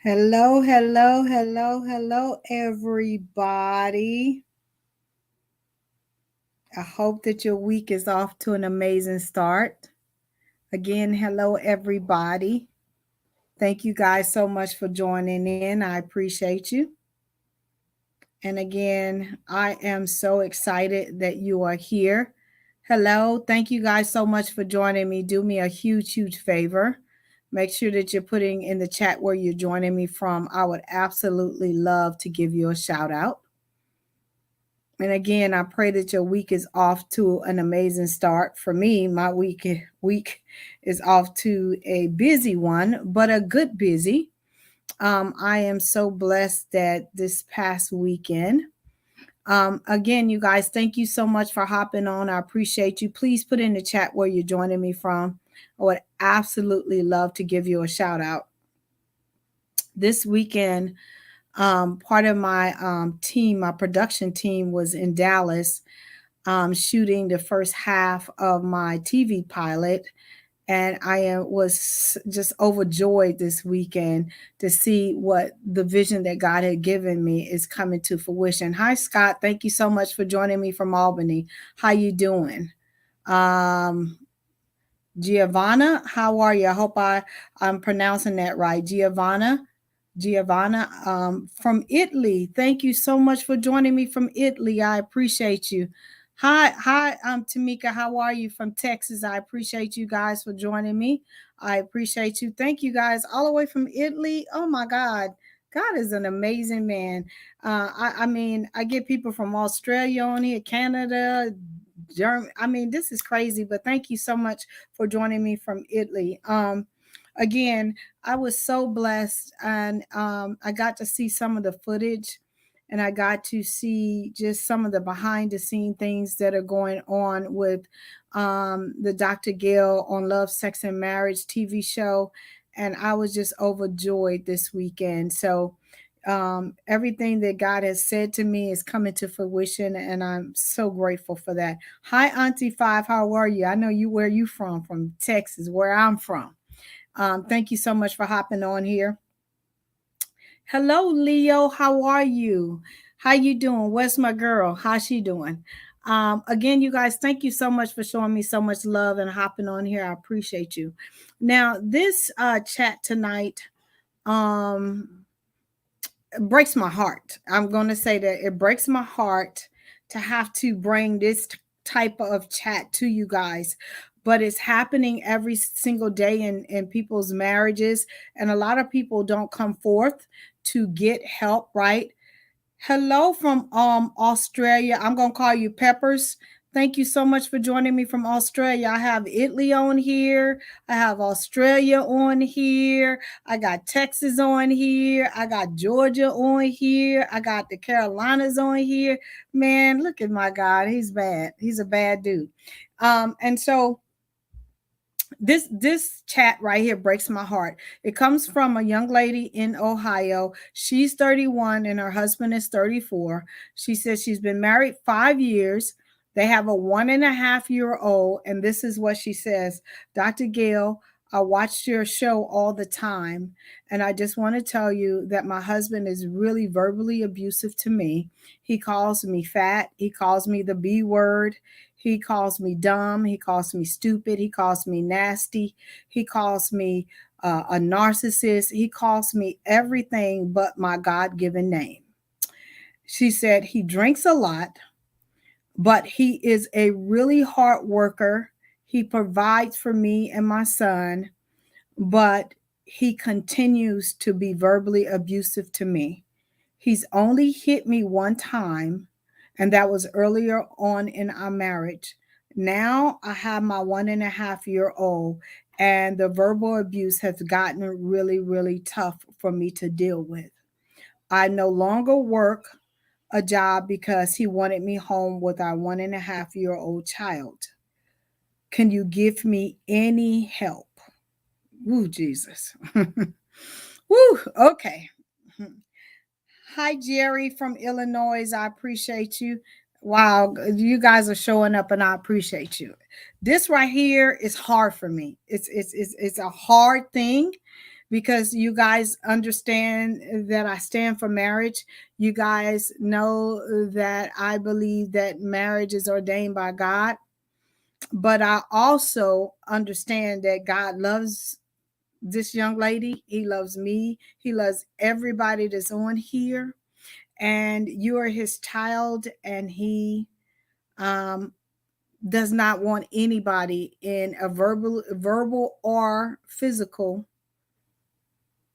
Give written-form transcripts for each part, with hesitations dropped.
Hello, hello, hello, hello, everybody. I hope that your week is off to an amazing start. Again, hello, everybody. Thank you guys so much for joining in. I appreciate you. And again, I am so excited that you are here. Hello, thank you guys so much for joining me. Do me a huge, huge favor. Make sure that you're putting in the chat where you're joining me from. I would absolutely love to give you a shout out. And again, I pray that your week is off to an amazing start. For me, my week is off to a busy one, but a good busy. I am so blessed that this past weekend. Again, you guys, thank you so much for hopping on. I appreciate you. Please put in the chat where you're joining me from. I would absolutely love to give you a shout out. This weekend, part of my team, my production team, was in Dallas shooting the first half of my TV pilot. And I was just overjoyed this weekend to see what the vision that God had given me is coming to fruition. Hi, Scott. Thank you so much for joining me from Albany. How you doing? Um, Giovanna, how are you? I hope I'm pronouncing that right. Giovanna, from Italy. Thank you so much for joining me from Italy. I appreciate you. Hi, Tamika. How are you from Texas? I appreciate you guys for joining me. I appreciate you. Thank you guys all the way from Italy. Oh my God. God is an amazing man. I mean, I get people from Australia on here, Canada, Germany. I mean, this is crazy, but thank you so much for joining me from Italy. Again, I was so blessed, and I got to see some of the footage, and I got to see just some of the behind the scene things that are going on with the Dr. Gail on Love, Sex, and Marriage TV show, and I was just overjoyed this weekend. So everything that God has said to me is coming to fruition, and I'm so grateful for that. Hi, Auntie Five, how are you? I know you where you from Texas, where I'm from. Thank you so much for hopping on here. Hello, Leo. How are you? How you doing? Where's my girl? How's she doing? Again, you guys, thank you so much for showing me so much love and hopping on here. I appreciate you. Now, this chat tonight um, breaks my heart. I'm going to say that it breaks my heart to have to bring this type of chat to you guys, but it's happening every single day in people's marriages, and a lot of people don't come forth to get help, right? Hello from Australia. I'm gonna call you Peppers. Thank you so much for joining me from Australia. I have Italy on here. I have Australia on here. I got Texas on here. I got Georgia on here. I got the Carolinas on here. Man, look at my God. He's bad. He's a bad dude. And so this chat right here breaks my heart. It comes from a young lady in Ohio. She's 31 and her husband is 34. She says she's been married 5 years. They have a 1.5 year old, and this is what she says. Dr. Gail, I watched your show all the time, and I just want to tell you that my husband is really verbally abusive to me. He calls me fat, he calls me the B word, he calls me dumb. He calls me stupid. He calls me nasty. He calls me a narcissist. He calls me everything but my God given name. She said he drinks a lot, but he is a really hard worker. He provides for me and my son, but he continues to be verbally abusive to me. He's only hit me one time, and that was earlier on in our marriage. Now I have my 1.5 year old, and the verbal abuse has gotten really, really tough for me to deal with. I no longer work a job because he wanted me home with our 1.5 year old child. Can you give me any help? Woo, Jesus. Woo, okay. Hi, Jerry from Illinois. I appreciate you. Wow, you guys are showing up, and I appreciate you. This right here is hard for me. It's a hard thing because you guys understand that I stand for marriage. You guys know that I believe that marriage is ordained by God. But I also understand that God loves this young lady. He loves me. He loves everybody that's on here. And you are his child, and he um, does not want anybody in a verbal or physical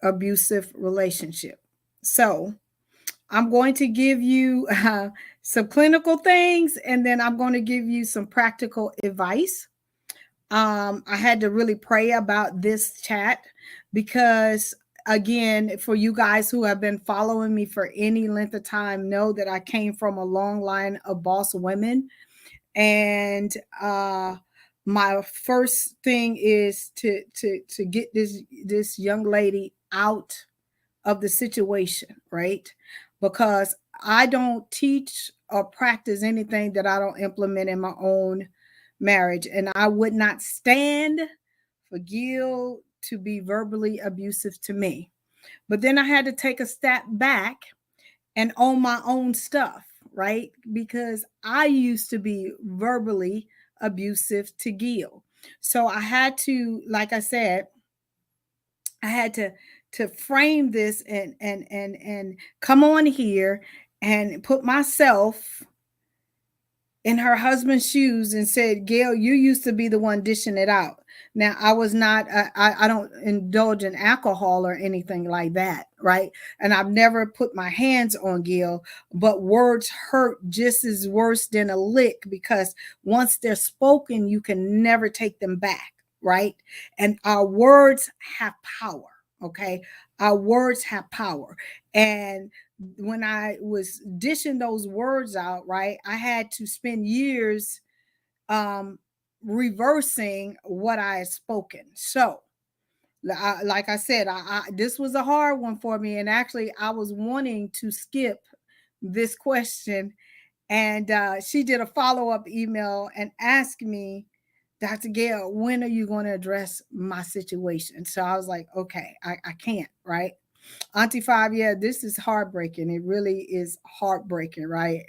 abusive relationship. So I'm going to give you some clinical things, and then I'm going to give you some practical advice. I had to really pray about this chat because, again, for you guys who have been following me for any length of time, know that I came from a long line of boss women. And my first thing is to get this young lady out of the situation, right? Because I don't teach or practice anything that I don't implement in my own marriage. And I would not stand for Gil to be verbally abusive to me. But then I had to take a step back and own my own stuff, right? Because I used to be verbally abusive to Gil. So I had to, like I said, I had to frame this and come on here and put myself in her husband's shoes and said, Gail, you used to be the one dishing it out. Now, I was not, I don't indulge in alcohol or anything like that, right? And I've never put my hands on Gail, but words hurt just as worse than a lick, because once they're spoken, you can never take them back, right? And our words have power, okay? Our words have power. And when I was dishing those words out, right, I had to spend years um, reversing what I had spoken. So, like I said, this was a hard one for me, and actually, I was wanting to skip this question, and she did a follow up email and asked me, Dr. Gail, when are you going to address my situation? So I was like, okay, I can't, right? Auntie Five, yeah, this is heartbreaking. It really is heartbreaking, right?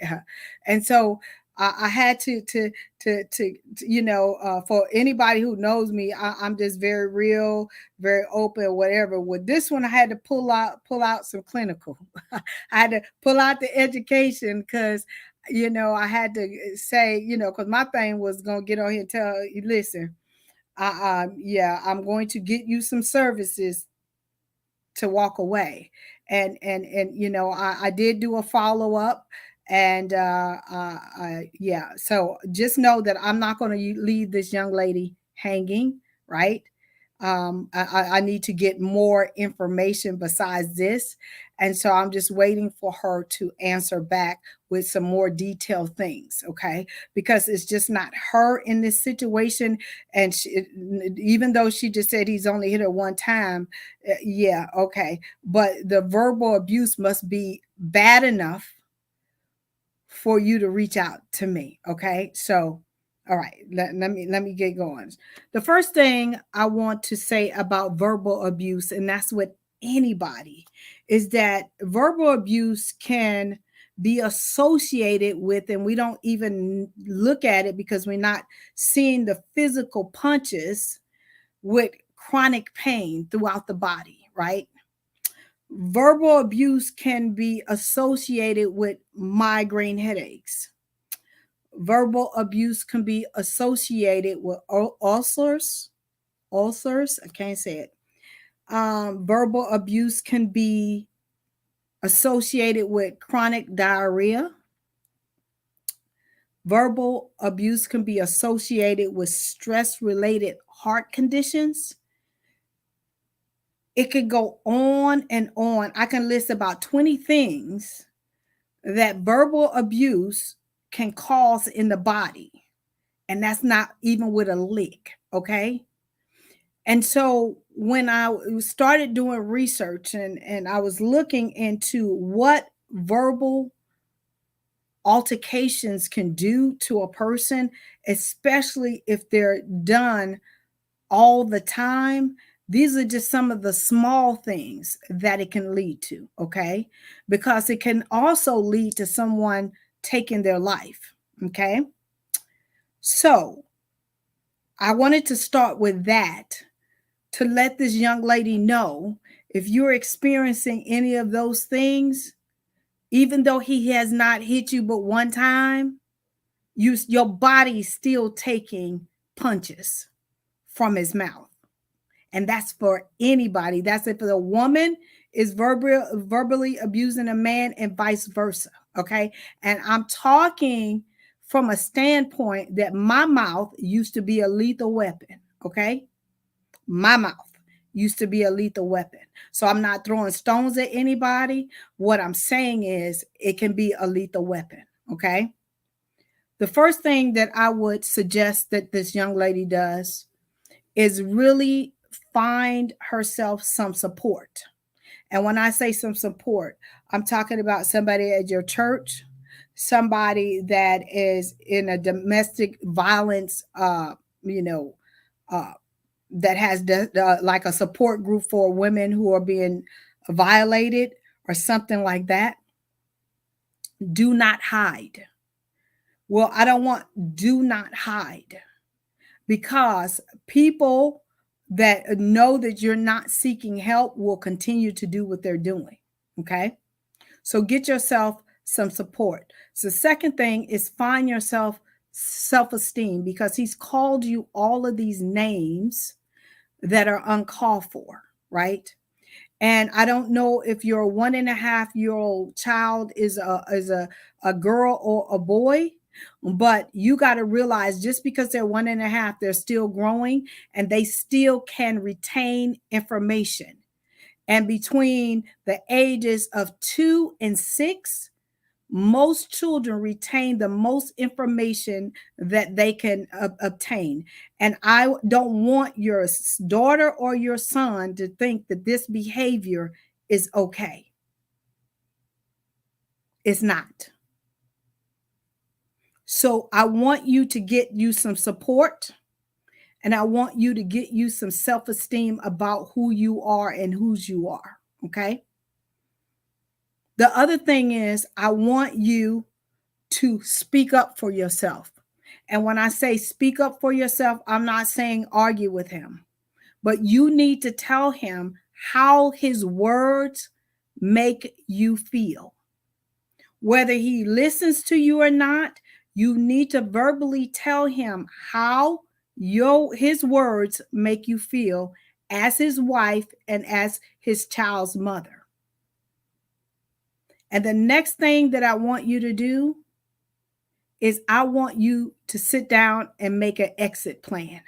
And so I had to for anybody who knows me, I'm just very real, very open, whatever. With this one, I had to pull out some clinical. I had to pull out the education because I had to say, because my thing was gonna get on here and tell you, listen, yeah, I'm going to get you some services to walk away. And I did do a follow-up, and yeah, so just know that I'm not going to leave this young lady hanging, right? I need to get more information besides this, and so I'm just waiting for her to answer back with some more detailed things, okay? Because it's just not her in this situation, and even though she just said he's only hit her one time, yeah, okay, but the verbal abuse must be bad enough for you to reach out to me, okay? So all right, let me get going. The first thing I want to say about verbal abuse, and that's with anybody, is that verbal abuse can be associated with, and we don't even look at it because we're not seeing the physical punches, with chronic pain throughout the body, right? Verbal abuse can be associated with migraine headaches. Verbal abuse can be associated with ulcers. I can't say it. Verbal abuse can be associated with chronic diarrhea. Verbal abuse can be associated with stress related heart conditions. It could go on and on. I can list about 20 things that verbal abuse can cause in the body. And that's not even with a lick, okay? And so when I started doing research and I was looking into what verbal altercations can do to a person, especially if they're done all the time, These are just some of the small things that it can lead to, okay? Because it can also lead to someone taking their life, okay? So I wanted to start with that to let this young lady know, if you're experiencing any of those things, even though he has not hit you but one time, your body's still taking punches from his mouth. And that's for anybody. That's if the woman is verbally abusing a man and vice versa. Okay. And I'm talking from a standpoint that my mouth used to be a lethal weapon. Okay. My mouth used to be a lethal weapon. So I'm not throwing stones at anybody. What I'm saying is it can be a lethal weapon. Okay. The first thing that I would suggest that this young lady does is really find herself some support. And when I say some support, I'm talking about somebody at your church, somebody that is in a domestic violence, you know, uh, that has like a support group for women who are being violated or something like that. Do not hide. Well, I don't want do not hide, because people that know that you're not seeking help will continue to do what they're doing. Okay. So get yourself some support. So, the second thing is find yourself self esteem, because he's called you all of these names that are uncalled for, right? And I don't know if your 1.5-year-old child is a girl or a boy, but you got to realize just because they're 1.5, they're still growing and they still can retain information. And between the ages of 2 and 6, most children retain the most information that they can obtain. And I don't want your daughter or your son to think that this behavior is okay. It's not. So I want you to get you some support, and I want you to get you some self-esteem about who you are and whose you are. Okay. The other thing is, I want you to speak up for yourself. And when I say speak up for yourself, I'm not saying argue with him, but you need to tell him how his words make you feel. Whether he listens to you or not, you need to verbally tell him how his words make you feel as his wife and as his child's mother. And the next thing that I want you to do is I want you to sit down and make an exit plan.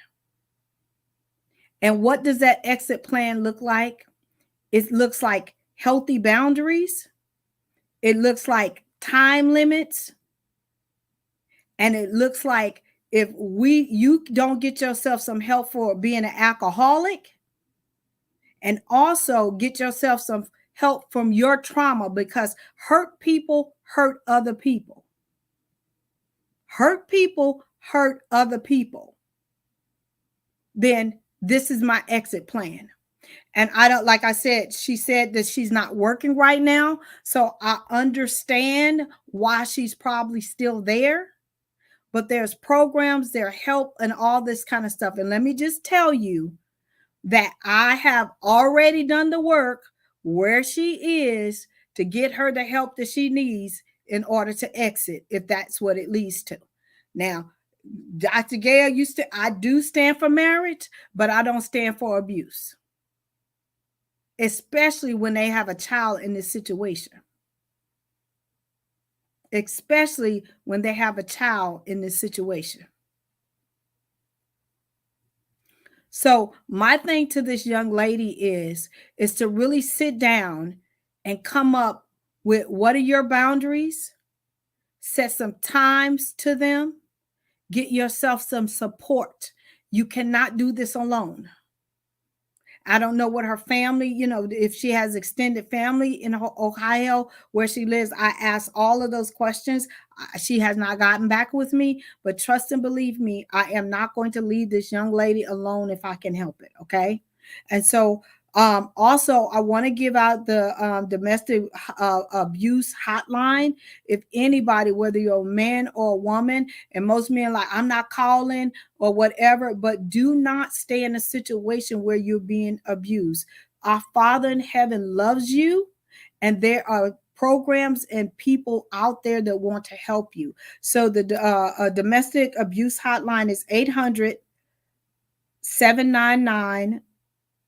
And what does that exit plan look like? It looks like healthy boundaries. It looks like time limits. And it looks like if you don't get yourself some help for being an alcoholic, and also get yourself some help from your trauma, because hurt people hurt other people. Hurt people hurt other people. Then this is my exit plan. And I don't, like I said, she said that she's not working right now. So I understand why she's probably still there. But there's programs, there's help, and all this kind of stuff. And let me just tell you that I have already done the work where she is to get her the help that she needs in order to exit, if that's what it leads to. Now, Dr. Gail, I do stand for marriage, but I don't stand for abuse, especially when they have a child in this situation. Especially when they have a child in this situation. So my thing to this young lady is to really sit down and come up with, what are your boundaries? Set some times to them. Get yourself some support. You cannot do this alone. I don't know what her family, if she has extended family in Ohio where she lives. I asked all of those questions. She has not gotten back with me, but trust and believe me, I am not going to leave this young lady alone if I can help it. Okay. And so also, I want to give out the domestic abuse hotline. If anybody, whether you're a man or a woman, and most men like, I'm not calling or whatever, but do not stay in a situation where you're being abused. Our Father in heaven loves you, and there are programs and people out there that want to help you. So the domestic abuse hotline is 800 799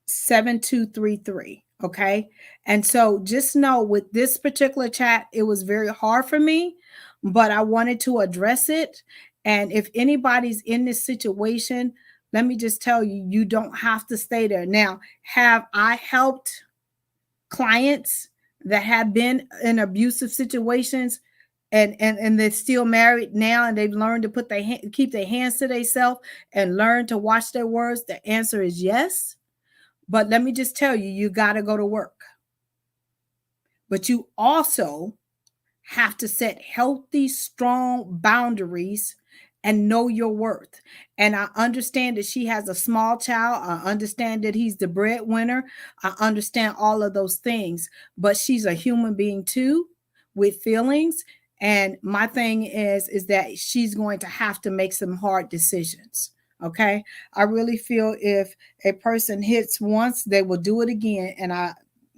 7233. Okay. And so just know with this particular chat, it was very hard for me, but I wanted to address it. And if anybody's in this situation, let me just tell you, you don't have to stay there. Now, have I helped clients that have been in abusive situations and they're still married now and they've learned to put keep their hands to themselves and learn to watch their words? The answer is yes. But let me just tell you, you got to go to work. But you also have to set healthy, strong boundaries and know your worth. And I understand that she has a small child. I understand that he's the breadwinner. I understand all of those things. But she's a human being too, with feelings. And my thing is that she's going to have to make some hard decisions. Okay. I really feel if a person hits once, they will do it again. And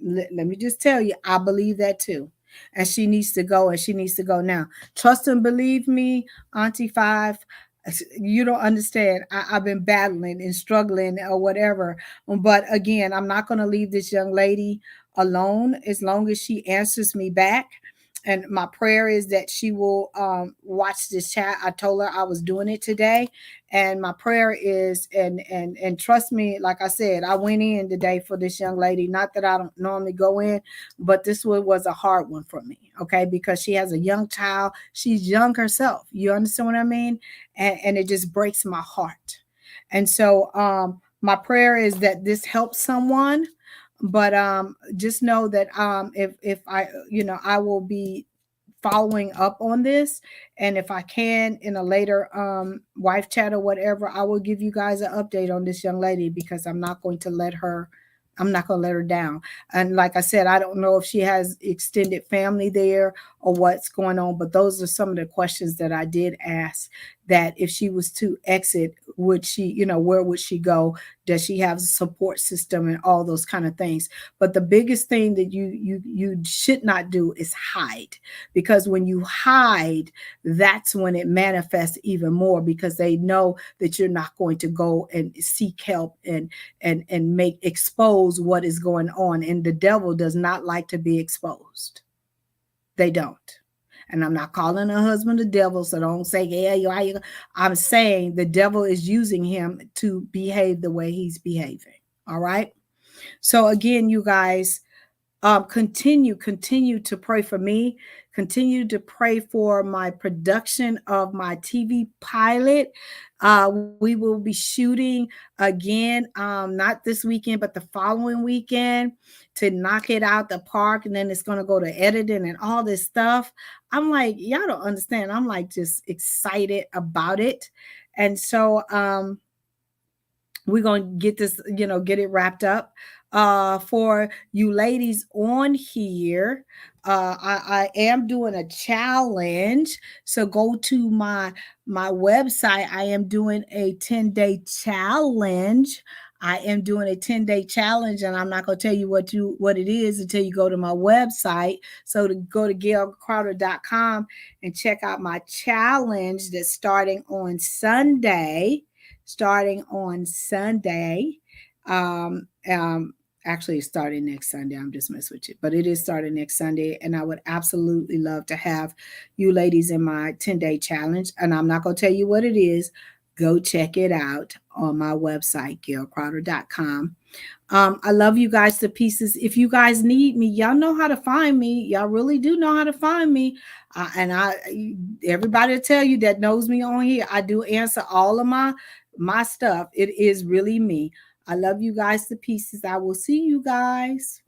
let me just tell you, I believe that too. And she needs to go, and she needs to go now. Trust and believe me, Auntie Five. You don't understand. I've been battling and struggling or whatever. But again, I'm not going to leave this young lady alone as long as she answers me back. And my prayer is that she will watch this chat. I told her I was doing it today, and my prayer is, and trust me, like I said, I went in today for this young lady. Not that I don't normally go in, but this one was a hard one for me. Okay, because she has a young child. She's young herself. You understand what I mean? And it just breaks my heart. And so my prayer is that this helps someone. But just know that if I, I will be following up on this, and if I can in a later wife chat or whatever, I will give you guys an update on this young lady, because I'm not going to let her down. And like I said, I don't know if she has extended family there or what's going on, but those are some of the questions that I did ask. That if she was to exit, would she, where would she go? Does she have a support system and all those kind of things? But the biggest thing that you should not do is hide, because when you hide, that's when it manifests even more, because they know that you're not going to go and seek help and make expose what is going on. And the devil does not like to be exposed. They don't. And I'm not calling her husband the devil, so don't say, yeah, I'm saying the devil is using him to behave the way he's behaving. All right. So again, you guys, continue to pray for me. Continue to pray for my production of my TV pilot. We will be shooting again, not this weekend, but the following weekend, to knock it out the park. And then it's going to go to editing and all this stuff. I'm like, y'all don't understand. I'm like just excited about it. And so we're going to get this, get it wrapped up. For you ladies on here, I am doing a challenge. So go to my website. I am doing a 10-day challenge. I am doing a 10-day challenge, and I'm not going to tell you what it is until you go to my website. So to go to gailcrowder.com and check out my challenge that's starting on Sunday. Actually, it's starting next Sunday. I'm just messing with you, but it is starting next Sunday. And I would absolutely love to have you ladies in my 10-day challenge. And I'm not going to tell you what it is. Go check it out on my website, gailcrowder.com. I love you guys to pieces. If you guys need me, y'all know how to find me. Y'all really do know how to find me. And everybody will tell you that knows me on here, I do answer all of my stuff. It is really me. I love you guys to pieces. I will see you guys.